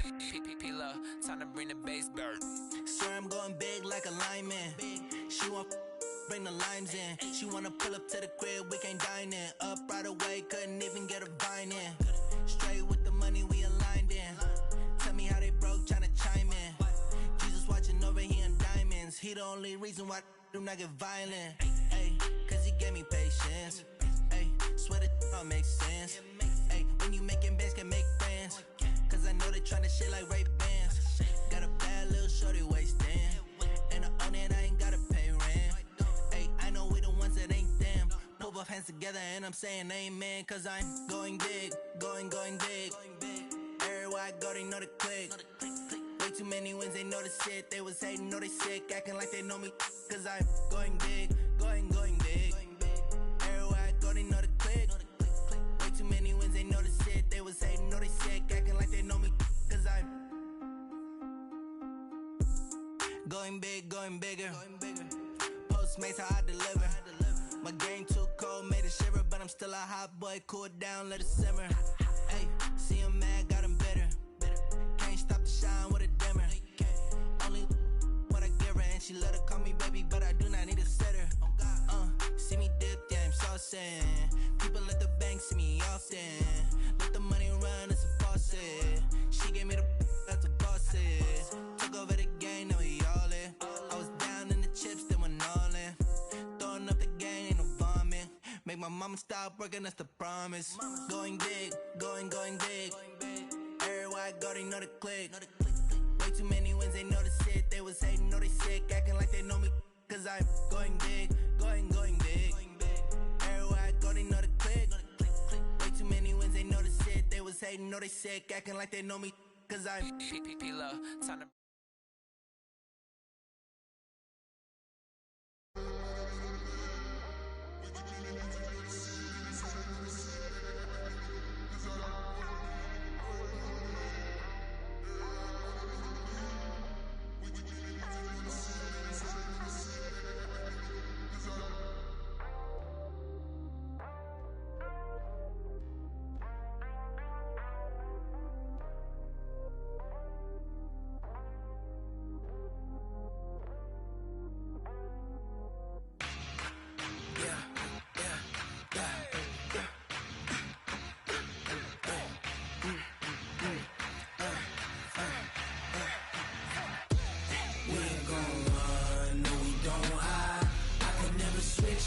P-P-P-Love, time to bring the bass dirt. Swear I'm going big like a lineman. She want bring the limes in. She wanna pull up to the crib, we can't dine in. Up right away, couldn't even get a vine in. Straight with the money, we aligned in. Tell me how they broke, tryna chime in. Jesus watching over, he in diamonds. He the only reason why I do not get violent. Ay, cause he gave me patience. Ay, swear that all makes sense. Ay, when you making bands, can make friends. Cause I know they tryna shit like Ray-Bans. Got a bad little shorty wasting. And I own it, I ain't gotta pay rent. Ay, I know we the ones that ain't them. Pull both hands together and I'm saying amen. Cause I'm going big, going big. Everywhere I go, they know the click. Way too many wins, they know the shit. They was hating, know they sick, acting like they know me. Cause I'm going big, going big. Everywhere I go, they know the click. Way too many wins, they know the shit. They was hating, know they sick, acting like they know me. Cause I'm going big, going bigger. Postmates, how I deliver. My game too cold, made it shiver. But I'm still a hot boy, cool it down, let it simmer. Hey, see him mad, got him bitter. Can't stop the shine with a dimmer. Only what I give her, and she let her call me baby, but I do not need a sitter. See me dip, yeah, I'm saucing. People at the bank see me often. Let the money run, it's a faucet. She gave me the that's a boss is. Took over the game, now we all in. I was down in the chips, then went all in. Throwing up the game, ain't no vomit. Make my mama stop working, that's the promise. Going big, going big. Everywhere I go, they know the click. Way too many wins, they know the shit. They was hating, know they sick, acting like they know me. Cause I'm going big, going big. Everywhere I go, they know the click. Way too many wins, they know the shit. They was hating, know they sick, acting like they know me. Cause I'm P-P-P-Love, time to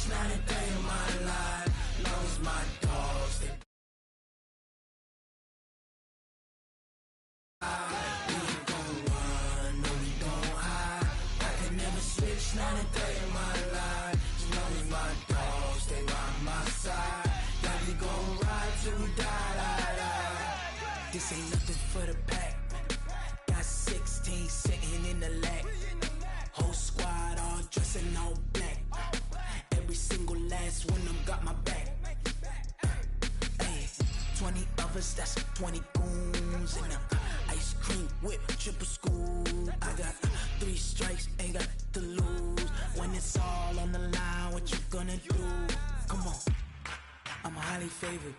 not a day in my life. Lost my dogs, they we ain't gon' run, no we don't hide. I can never switch, not a day in my life. As long as my dogs stay by my side, yeah, we gon' ride till we die. This ain't nothing for the pack. Got 16 sitting in the lap. Whole squad all dressing all black. Every single last one of them got my back. Ay, 20 of us, that's 20 goons. And ice cream whip, triple scoop. I got 3 strikes, ain't got to lose. When it's all on the line, what you gonna do? Come on, I'm highly favored.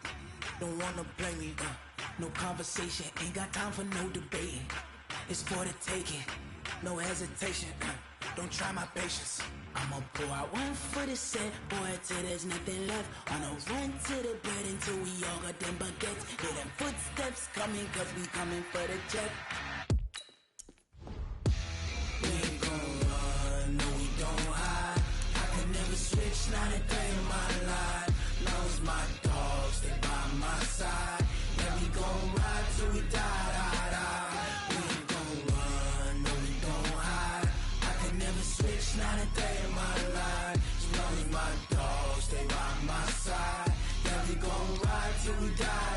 Don't wanna play me, no conversation. Ain't got time for no debating. It's for the taking, no hesitation. Don't try my patience. I'ma pour out one for the set, boy, till there's nothing left. On a run to the bread until we all got them baguettes. Hear them footsteps coming, cause we coming for the jet. We ain't gon' run, no we don't hide. I can never switch, not a day in my life. Lost my dogs, they by my side. Yeah, we gon' ride till we die. We ain't gon' run, no we don't hide. I can never switch, not a day in my life. As long as my dogs stay by my side, yeah, we gon' ride till we die.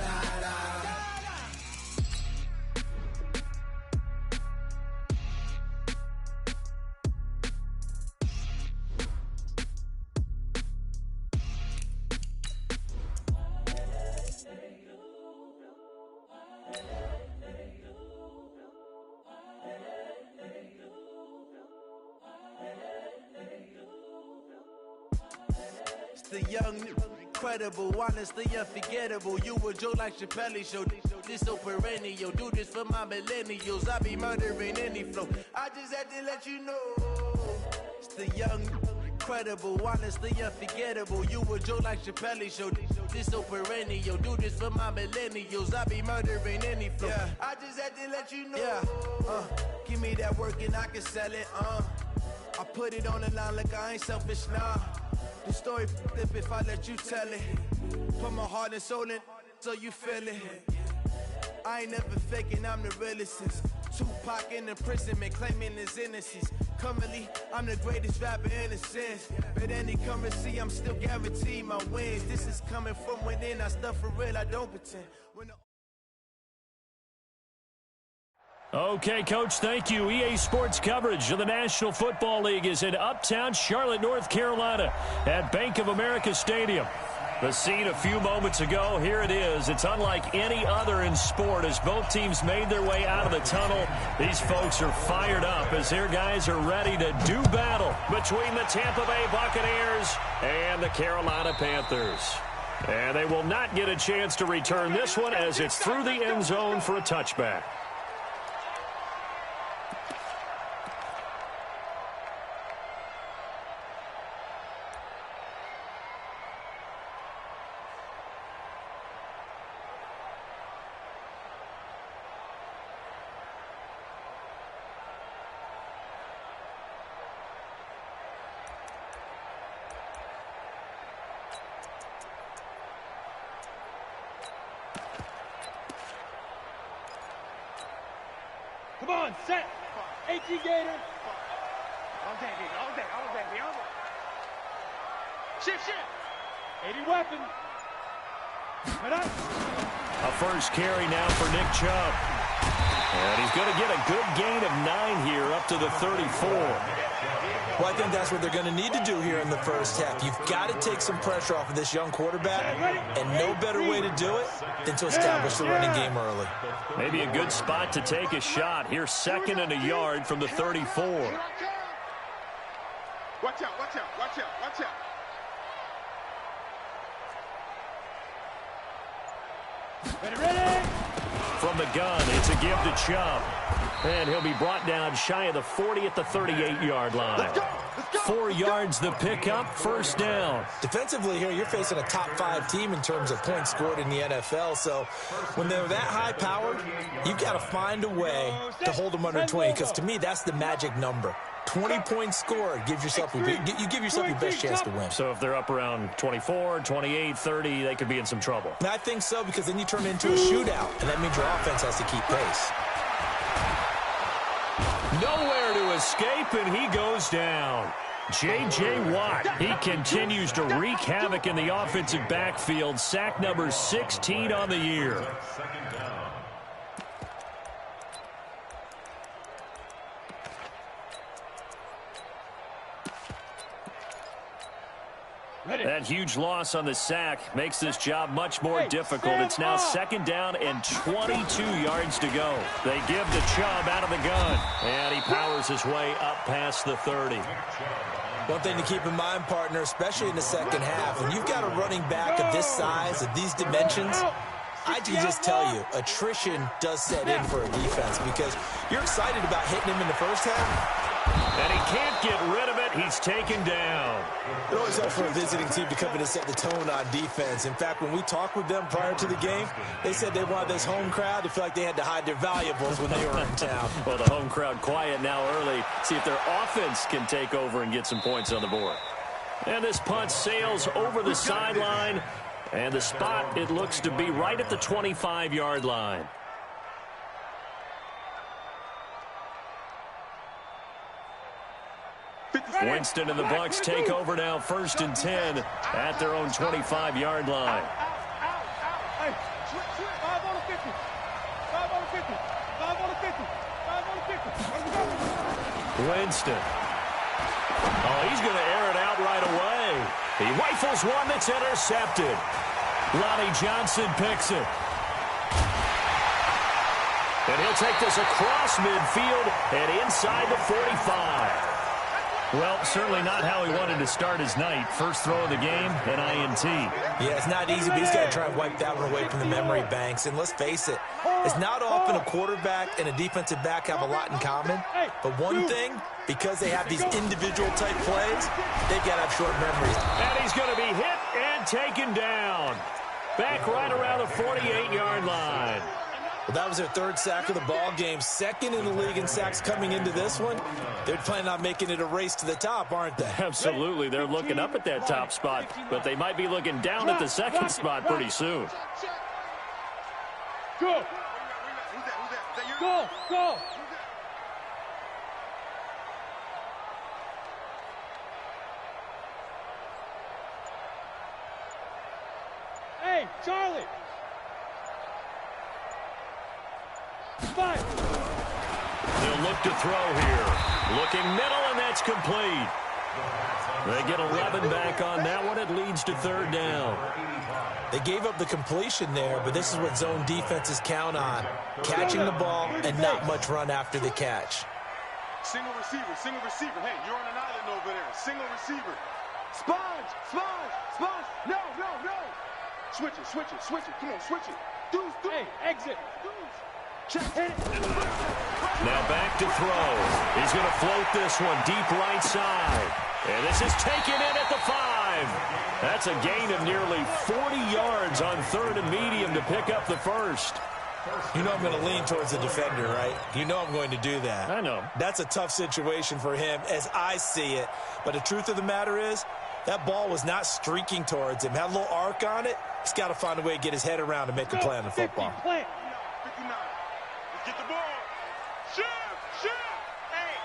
It's the young incredible, honestly unforgettable. You a joke like Chappelle Show. This so perennial. Do this for my millennials. I be murdering any flow. I just had to let you know. It's the young, incredible, honestly unforgettable. You a joke like Chappelle Show. This so perennial. Do this for my millennials. I be murdering any flow. Yeah. I just had to let you know. Yeah. Give me that work and I can sell it. I put it on the line like I ain't selfish, nah. The story flip if I let you tell it. Put my heart and soul in so you feel it. I ain't never faking, I'm the realest since Tupac in imprisonment, claiming his innocence. Currently, I'm the greatest rapper in a sense. But any currency, I'm still guaranteed my wins. This is coming from within, I stuff for real, I don't pretend. Okay, Coach, thank you. EA Sports coverage of the National Football League is in Uptown Charlotte, North Carolina at Bank of America Stadium. The scene a few moments ago, here it is. It's unlike any other in sport as both teams made their way out of the tunnel. These folks are fired up as their guys are ready to do battle between the Tampa Bay Buccaneers and the Carolina Panthers. And they will not get a chance to return this one as it's through the end zone for a touchback. Come on, set. AT Gator. All day, baby. Shift. 80 weapon. Right up. A first carry now for Nick Chubb. And he's going to get a good gain of 9 here up to the 34. Well, I think that's what they're going to need to do here in the first half. You've got to take some pressure off of this young quarterback, and no better way to do it than to establish the running game early. Maybe a good spot to take a shot. Here's 2nd and a yard from the 34. Watch out. Ready. From the gun, it's a give to Chubb. And he'll be brought down shy of the 40 at the 38-yard line. Let's go. 4 yards the pickup, first down. Defensively here, you're facing a top-5 team in terms of points scored in the NFL. So when they're that high-powered, you've got to find a way to hold them under 20. Because to me, that's the magic number. 20 points scored gives yourself you give yourself your best chance to win. So if they're up around 24, 28, 30, they could be in some trouble. And I think so, because then you turn it into a shootout, and that means your offense has to keep pace. Nowhere to escape, and he goes down. J.J. Watt, he continues to wreak havoc in the offensive backfield. Sack number 16 on the year. That huge loss on the sack makes this job much more difficult. It's now 2nd down and 22 yards to go. They give to Chubb out of the gun, and he powers his way up past the 30. One thing to keep in mind, partner, especially in the second half, when you've got a running back of this size, of these dimensions, I can just tell you, attrition does set in for a defense because you're excited about hitting him in the first half. And he can't get rid of it. He's taken down. It always helps for a visiting team to come in and set the tone on defense. In fact, when we talked with them prior to the game, they said they wanted this home crowd to feel like they had to hide their valuables when they were in town. Well, the home crowd quiet now early. See if their offense can take over and get some points on the board. And this punt sails over the sideline. And the spot, it looks to be right at the 25-yard line. Winston and the Bucs take over now, 1st and 10 at their own 25-yard line. Hey, 5 on the 50. 5 on the 50. 5 on the 50. 5 on the 50. Winston. Oh, he's going to air it out right away. He rifles one that's intercepted. Lonnie Johnson picks it. And he'll take this across midfield and inside the 45. Well, certainly not how he wanted to start his night. First throw of the game, an INT. Yeah, it's not easy, but he's got to try and wipe that one away from the memory banks. And let's face it, it's not often a quarterback and a defensive back have a lot in common. But one thing, because they have these individual type plays, they've got to have short memories. And he's going to be hit and taken down. Back right around the 48-yard line. Well, that was their third sack of the ball game. Second in the league in sacks coming into this one. They're planning on making it a race to the top, aren't they? Absolutely. They're looking up at that top spot, but they might be looking down at the second spot pretty soon. Go! Go! Go! Hey, Charlie! Five. They'll look to throw here. Looking middle, and that's complete. They get 11 back on that one. It leads to third down. They gave up the completion there, but this is what zone defenses count on. Catching the ball and not much run after the catch. Single receiver, single receiver. Hey, you're on an island over there. Single receiver. Sponge, sponge, sponge. No, no, no. Switch it, switch it, switch it. Come on, switch it. Deuce, deuce. Hey, exit. Deuce. Check, hit it. Now back to throw. He's going to float this one deep right side. And this is taken in at the 5. That's a gain of nearly 40 yards on third and medium to pick up the first. You know I'm going to lean towards the defender, right? You know I'm going to do that. I know. That's a tough situation for him as I see it. But the truth of the matter is, that ball was not streaking towards him. Had a little arc on it. He's got to find a way to get his head around and make a play on the football. 59. Let's get the ball. Shoot! Shoot! Hey,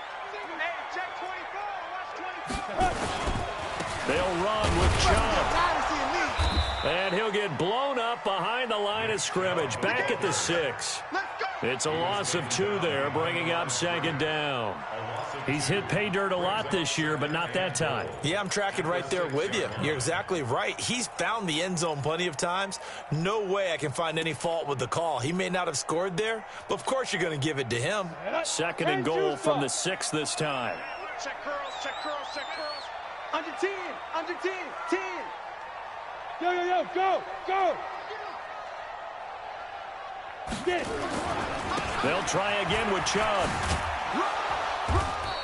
check 24. Watch 24. They'll run with Chubb. And he'll get blown up behind the line of scrimmage. Back at the 6. It's a loss of 2 there, bringing up second down. He's hit pay dirt a lot this year, but not that time. Yeah, I'm tracking right there with you. You're exactly right. He's found the end zone plenty of times. No way I can find any fault with the call. He may not have scored there, but of course you're going to give it to him. Second and goal from the 6 this time. Check curls, check curls, check curls. Under 10, under 10, 10. Yo, yo, yo, go, go. Get it. They'll try again with Chubb.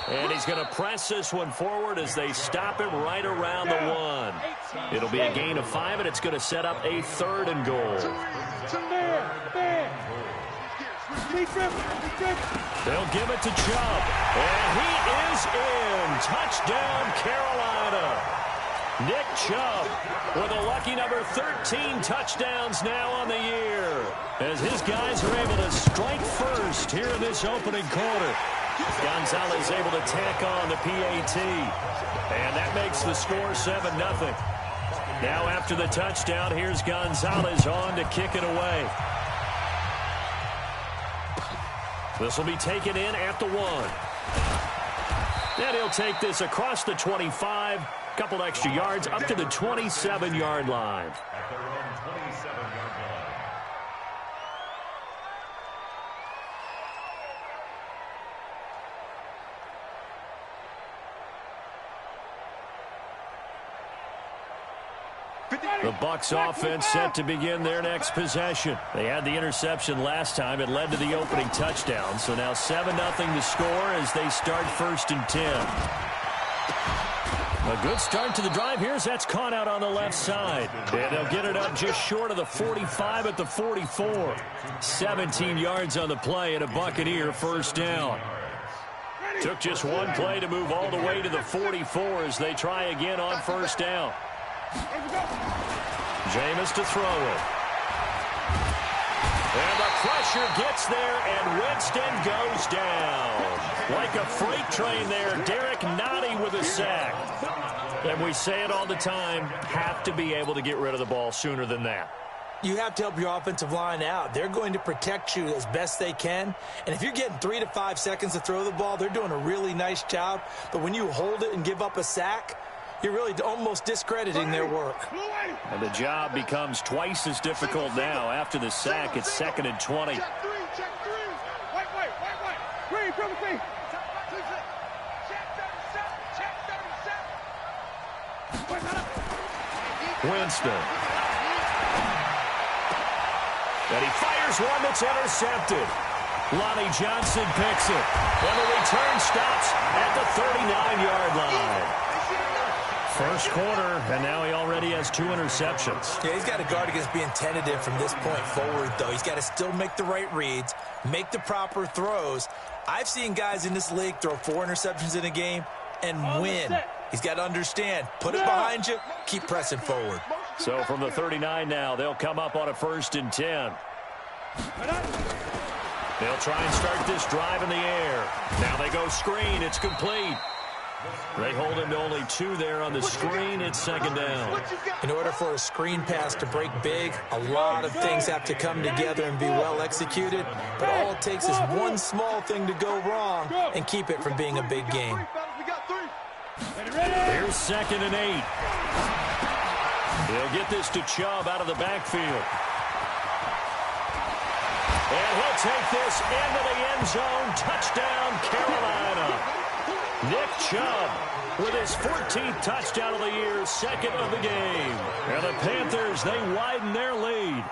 And he's going to press this one forward as they stop him right around the 1. It'll be a gain of 5, and it's going to set up a third and goal. They'll give it to Chubb. And he is in. Touchdown, Carolina. Nick Chubb with a lucky number 13 touchdowns now on the year, as his guys are able to strike first here in this opening quarter. Gonzalez able to tack on the PAT, and that makes the score 7-0. Now after the touchdown, here's Gonzalez on to kick it away. This will be taken in at the 1. And he'll take this across the 25. Couple extra yards up to the 27-yard line. The Bucs offense set to begin their next possession. They had the interception last time. It led to the opening touchdown. So now 7-0 to score as they start 1st and 10. A good start to the drive here as that's caught out on the left side. And they'll get it up just short of the 45 at the 44. 17 yards on the play and a Buccaneer first down. Took just one play to move all the way to the 44 as they try again on first down. Jameis to throw it. And the pressure gets there, and Winston goes down. Like a freight train there, Derek Nottie with a sack. And we say it all the time, have to be able to get rid of the ball sooner than that. You have to help your offensive line out. They're going to protect you as best they can. And if you're getting 3 to 5 seconds to throw the ball, they're doing a really nice job. But when you hold it and give up a sack, you're really almost discrediting their work. And the job becomes twice as difficult now. After the sack, it's 2nd and 20. Check 3, check 3. Wait. Green, come with me. Check Winston. And he fires one that's intercepted. Lonnie Johnson picks it. And the return stops at the 39-yard line. First quarter, and now he already has 2 interceptions. Yeah, he's got to guard against being tentative from this point forward, though. He's got to still make the right reads, make the proper throws. I've seen guys in this league throw 4 interceptions in a game and win. He's got to understand, put it behind you, keep pressing forward. So from the 39 now, they'll come up on a 1st and 10. They'll try and start this drive in the air. Now they go screen. It's complete. They hold him to only 2 there on the screen. It's 2nd down. In order for a screen pass to break big, a lot of things have to come together and be well executed. But all it takes is one small thing to go wrong and keep it from being a big game. Here's 2nd and 8. He'll get this to Chubb out of the backfield. And he'll take this into the end zone. Touchdown, Carolina. Nick Chubb with his 14th touchdown of the year, 2nd of the game. And the Panthers, they widen their lead.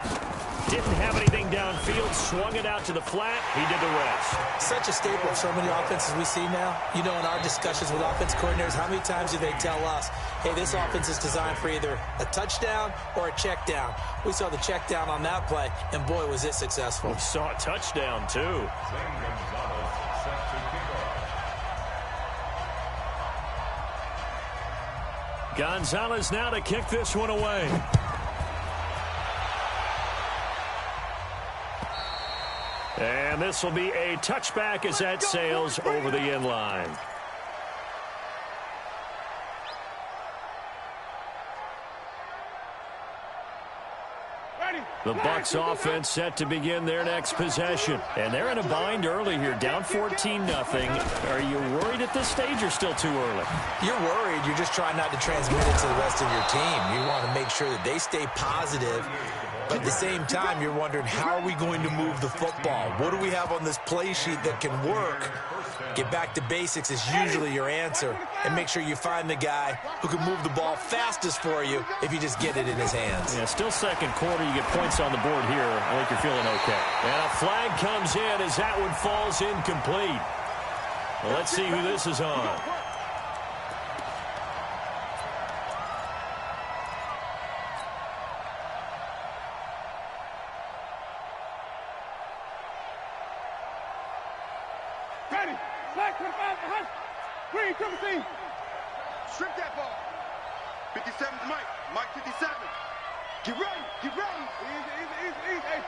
Didn't have anything downfield, swung it out to the flat. He did the rest. Such a staple of so many offenses we see now. You know, in our discussions with offense coordinators, how many times do they tell us, hey, this offense is designed for either a touchdown or a check down. We saw the check down on that play, and boy, was it successful. We saw a touchdown, too. Gonzalez now to kick this one away. And this will be a touchback as that sails over the end line. The Bucs offense set to begin their next possession. And they're in a bind early here, down 14-0. Are you worried at this stage or still too early? You're worried. You're just trying not to transmit it to the rest of your team. You want to make sure that they stay positive. But at the same time, you're wondering, how are we going to move the football? What do we have on this play sheet that can work? Get back to basics is usually your answer. And make sure you find the guy who can move the ball fastest for you if you just get it in his hands. Yeah, still second quarter. You get points on the board here. I think you're feeling okay. And a flag comes in as that one falls incomplete. Well, let's see who this is on. Strip that ball. 57's Mike. Mike 57. Get ready. Get ready. Easy.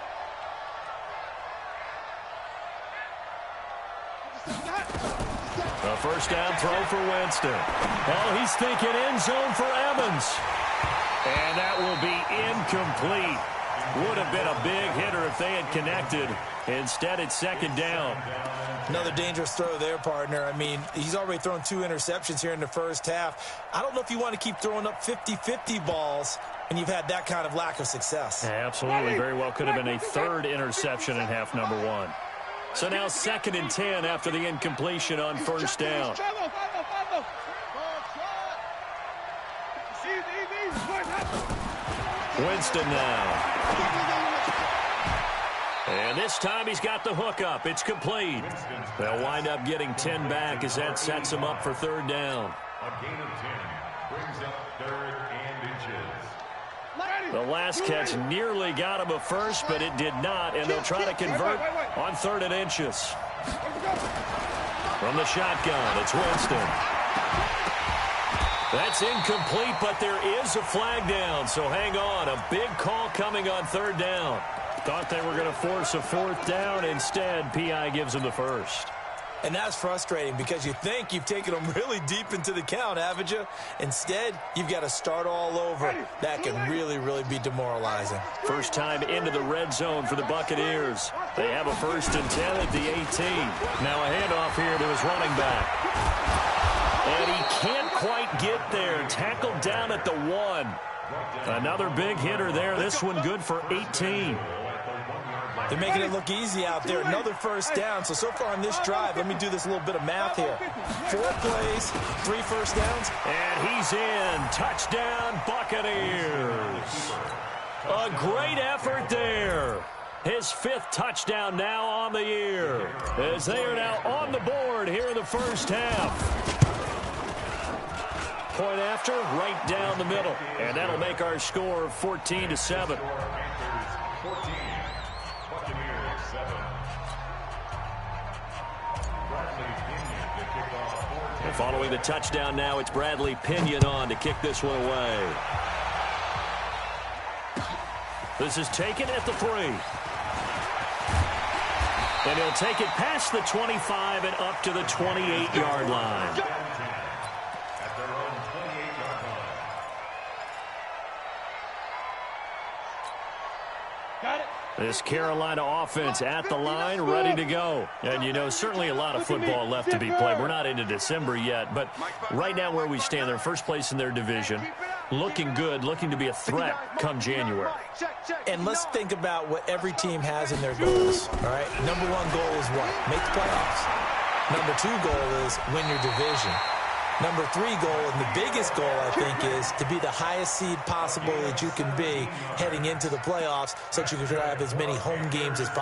A first down throw for Winston. Oh, he's thinking end zone for Evans. And that will be incomplete. Would have been a big hitter if they had connected. Instead, it's 2nd down. Another dangerous throw there, partner. I mean, he's already thrown 2 interceptions here in the first half. I don't know if you want to keep throwing up 50-50 balls and you've had that kind of lack of success. Absolutely. Very well could have been a 3rd interception in half number 1. So now 2nd and 10 after the incompletion on first down. Winston now. And this time he's got the hook up. It's complete. They'll wind up getting 10 back as that sets him up for 3rd down. A gain of 10 brings up 3rd and inches. The last catch nearly got him a first, but it did not, and they'll try to convert on 3rd and inches. From the shotgun, it's Winston. That's incomplete, but there is a flag down, so hang on. A big call coming on 3rd down. Thought they were going to force a 4th down. Instead, P.I. gives them the first. And that's frustrating because you think you've taken them really deep into the count, haven't you? Instead, you've got to start all over. That can really, really be demoralizing. First time into the red zone for the Buccaneers. They have a 1st and 10 at the 18. Now a handoff here to his running back. And he can't quite get there. Tackled down at the 1. Another big hitter there. This one good for 18. They're making it look easy out there. Another first down. So far on this drive, let me do this little bit of math here. 4 plays, 3 first downs. And he's in. Touchdown, Buccaneers. A great effort there. His 5th touchdown now on the year, as they are now on the board here in the first half. Point after, right down the middle. And that'll make our score 14-7. And following the touchdown now, it's Bradley Pinion on to kick this one away. This is taken at the 3. And he'll take it past the 25 and up to the 28-yard line. This Carolina offense at the line, ready to go. And, you know, certainly a lot of football left to be played. We're not into December yet, but right now where we stand, they're first place in their division, looking good, looking to be a threat come January. And let's think about what every team has in their goals, all right? Number 1 goal is what? Make the playoffs. Number 2 goal is win your division. Number 3 goal, and the biggest goal, I think, is to be the highest seed possible that you can be heading into the playoffs so that you can have as many home games as possible.